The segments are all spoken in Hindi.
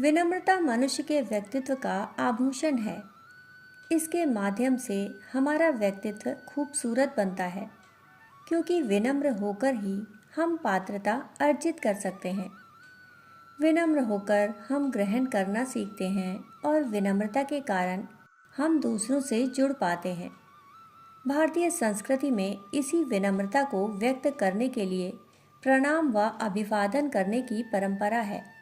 विनम्रता मनुष्य के व्यक्तित्व का आभूषण है। इसके माध्यम से हमारा व्यक्तित्व खूबसूरत बनता है, क्योंकि विनम्र होकर ही हम पात्रता अर्जित कर सकते हैं। विनम्र होकर हम ग्रहण करना सीखते हैं और विनम्रता के कारण हम दूसरों से जुड़ पाते हैं। भारतीय संस्कृति में इसी विनम्रता को व्यक्त करने के लिए प्रणाम व अभिवादन करने की परंपरा है।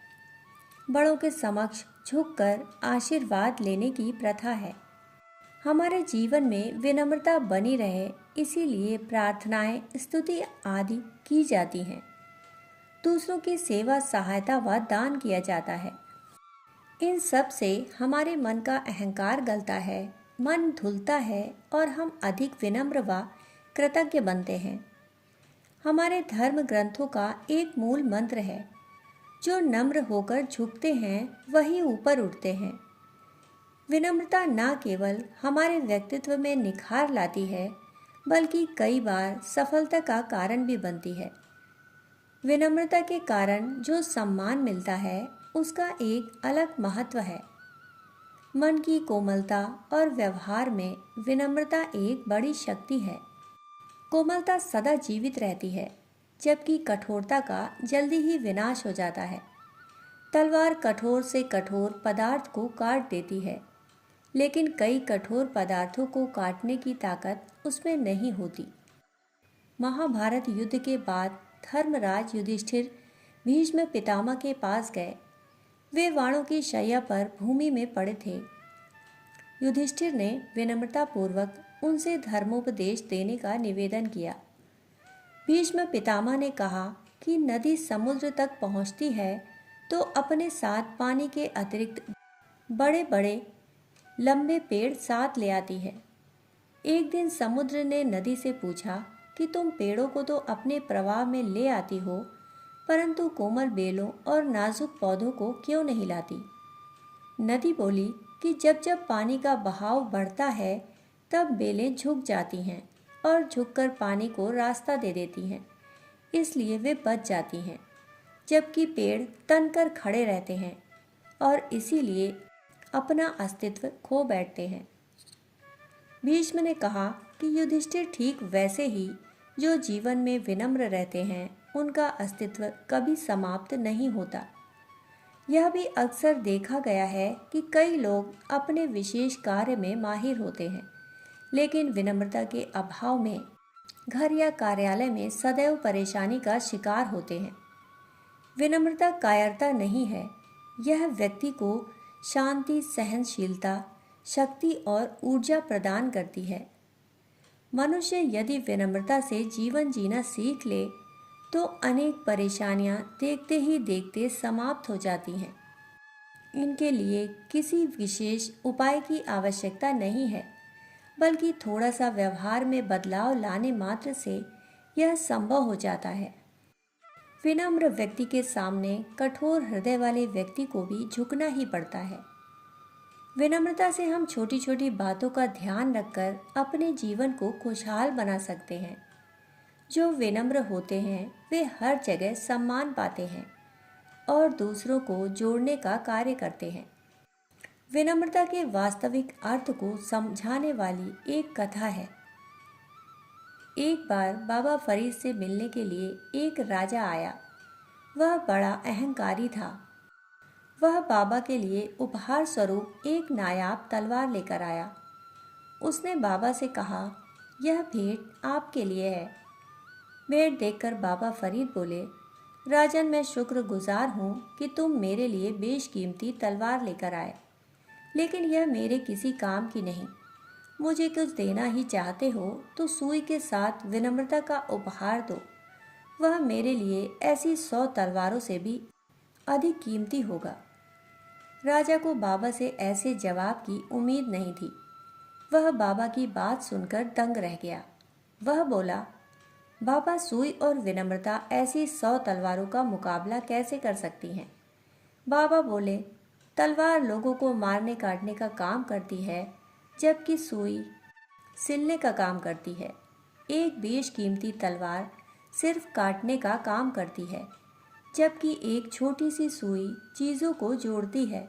बड़ों के समक्ष झुककर आशीर्वाद लेने की प्रथा है। हमारे जीवन में विनम्रता बनी रहे, इसीलिए प्रार्थनाएं, स्तुति आदि की जाती हैं। दूसरों की सेवा, सहायता व दान किया जाता है। इन सब से हमारे मन का अहंकार गलता है, मन धुलता है और हम अधिक विनम्र व कृतज्ञ बनते हैं। हमारे धर्म ग्रंथों का एक मूल मंत्र है, जो नम्र होकर झुकते हैं वही ऊपर उठते हैं। विनम्रता न केवल हमारे व्यक्तित्व में निखार लाती है, बल्कि कई बार सफलता का कारण भी बनती है। विनम्रता के कारण जो सम्मान मिलता है, उसका एक अलग महत्व है। मन की कोमलता और व्यवहार में विनम्रता एक बड़ी शक्ति है। कोमलता सदा जीवित रहती है, जबकि कठोरता का जल्दी ही विनाश हो जाता है। तलवार कठोर से कठोर पदार्थ को काट देती है, लेकिन कई कठोर पदार्थों को काटने की ताकत उसमें नहीं होती। महाभारत युद्ध के बाद धर्मराज युधिष्ठिर भीष्म पितामह के पास गए। वे वाणों की शैया पर भूमि में पड़े थे। युधिष्ठिर ने विनम्रतापूर्वक उनसे धर्मोपदेश देने का निवेदन किया। भीष्म पितामह ने कहा कि नदी समुद्र तक पहुंचती है तो अपने साथ पानी के अतिरिक्त बड़े बड़े लंबे पेड़ साथ ले आती है। एक दिन समुद्र ने नदी से पूछा कि तुम पेड़ों को तो अपने प्रवाह में ले आती हो, परंतु कोमल बेलों और नाजुक पौधों को क्यों नहीं लाती? नदी बोली कि जब जब पानी का बहाव बढ़ता है, तब बेलें झुक जाती हैं और झुककर पानी को रास्ता दे देती हैं, इसलिए वे बच जाती हैं, जबकि पेड़ तनकर खड़े रहते हैं और इसीलिए अपना अस्तित्व खो बैठते हैं। भीष्म ने कहा कि युधिष्ठिर ठीक वैसे ही जो जीवन में विनम्र रहते हैं, उनका अस्तित्व कभी समाप्त नहीं होता। यह भी अक्सर देखा गया है कि कई लोग अपने विशेष कार्य में माहिर होते हैं, लेकिन विनम्रता के अभाव में घर या कार्यालय में सदैव परेशानी का शिकार होते हैं। विनम्रता कायरता नहीं है, यह व्यक्ति को शांति, सहनशीलता, शक्ति और ऊर्जा प्रदान करती है। मनुष्य यदि विनम्रता से जीवन जीना सीख ले, तो अनेक परेशानियां देखते ही देखते समाप्त हो जाती हैं। इनके लिए किसी विशेष उपाय की आवश्यकता नहीं है, बल्कि थोड़ा सा व्यवहार में बदलाव लाने मात्र से यह संभव हो जाता है। विनम्र व्यक्ति के सामने कठोर हृदय वाले व्यक्ति को भी झुकना ही पड़ता है। विनम्रता से हम छोटी छोटी बातों का ध्यान रखकर अपने जीवन को खुशहाल बना सकते हैं। जो विनम्र होते हैं वे हर जगह सम्मान पाते हैं और दूसरों को जोड़ने का कार्य करते हैं। विनम्रता के वास्तविक अर्थ को समझाने वाली एक कथा है। एक बार बाबा फरीद से मिलने के लिए एक राजा आया। वह बड़ा अहंकारी था। वह बाबा के लिए उपहार स्वरूप एक नायाब तलवार लेकर आया। उसने बाबा से कहा, यह भेंट आपके लिए है। भेंट देखकर बाबा फरीद बोले, राजन, मैं शुक्रगुजार हूँ कि तुम मेरे लिए बेशकीमती तलवार लेकर आए, लेकिन यह मेरे किसी काम की नहीं। मुझे कुछ देना ही चाहते हो तो सुई के साथ विनम्रता का उपहार दो। वह मेरे लिए ऐसी 100 तलवारों से भी अधिक कीमती होगा। राजा को बाबा से ऐसे जवाब की उम्मीद नहीं थी। वह बाबा की बात सुनकर दंग रह गया। वह बोला, बाबा, सुई और विनम्रता ऐसी 100 तलवारों का मुकाबला कैसे कर सकती हैं? बाबा बोले, तलवार लोगों को मारने काटने का काम करती है, जबकि सुई सिलने का काम करती है। एक बेशकीमती तलवार सिर्फ काटने का काम करती है। जबकि एक छोटी सी सुई चीज़ों को जोड़ती है।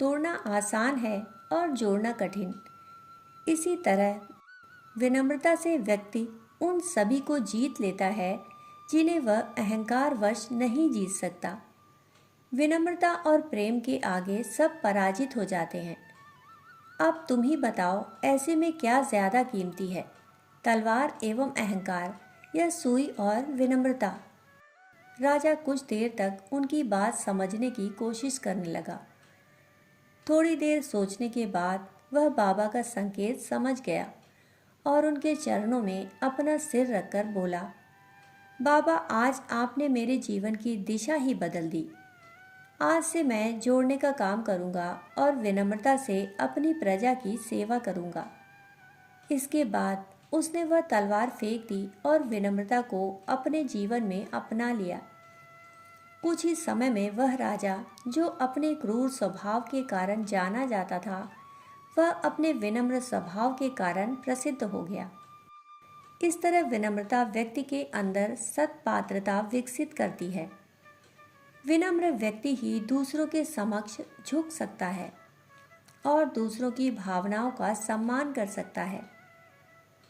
तोड़ना आसान है और जोड़ना कठिन। इसी तरह विनम्रता से व्यक्ति उन सभी को जीत लेता है जिन्हें वह अहंकार वश नहीं जीत सकता। विनम्रता और प्रेम के आगे सब पराजित हो जाते हैं। अब तुम ही बताओ, ऐसे में क्या ज़्यादा कीमती है, तलवार एवं अहंकार या सुई और विनम्रता? राजा कुछ देर तक उनकी बात समझने की कोशिश करने लगा। थोड़ी देर सोचने के बाद वह बाबा का संकेत समझ गया और उनके चरणों में अपना सिर रखकर बोला, बाबा, आज आपने मेरे जीवन की दिशा ही बदल दी। आज से मैं जोड़ने का काम करूंगा और विनम्रता से अपनी प्रजा की सेवा करूंगा। इसके बाद उसने वह तलवार फेंक दी और विनम्रता को अपने जीवन में अपना लिया। कुछ ही समय में वह राजा, जो अपने क्रूर स्वभाव के कारण जाना जाता था, वह अपने विनम्र स्वभाव के कारण प्रसिद्ध हो गया। इस तरह विनम्रता व्यक्ति के अंदर सत्पात्रता विकसित करती है। विनम्र व्यक्ति ही दूसरों के समक्ष झुक सकता है और दूसरों की भावनाओं का सम्मान कर सकता है।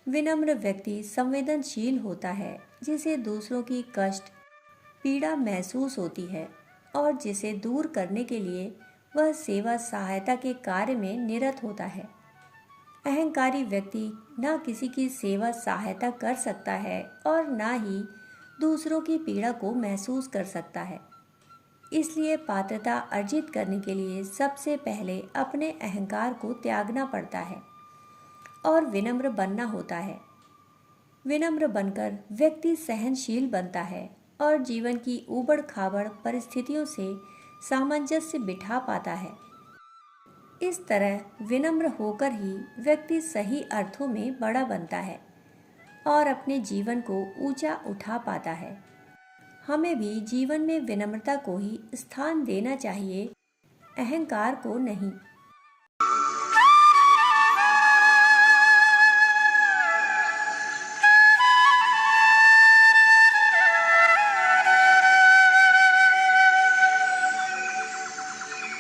विनम्र व्यक्ति संवेदनशील होता है, जिसे दूसरों की कष्ट पीड़ा महसूस होती है और जिसे दूर करने के लिए वह सेवा सहायता के कार्य में निरत होता है। अहंकारी व्यक्ति न किसी की सेवा सहायता कर सकता है और न ही दूसरों की पीड़ा को महसूस कर सकता है। इसलिए पात्रता अर्जित करने के लिए सबसे पहले अपने अहंकार को त्यागना पड़ता है और विनम्र बनना होता है। विनम्र बनकर व्यक्ति सहनशील बनता है और जीवन की ऊबड़ खाबड़ परिस्थितियों से सामंजस्य बिठा पाता है। इस तरह विनम्र होकर ही व्यक्ति सही अर्थों में बड़ा बनता है और अपने जीवन को ऊंचा उठा पाता है। हमें भी जीवन में विनम्रता को ही स्थान देना चाहिए, अहंकार को नहीं।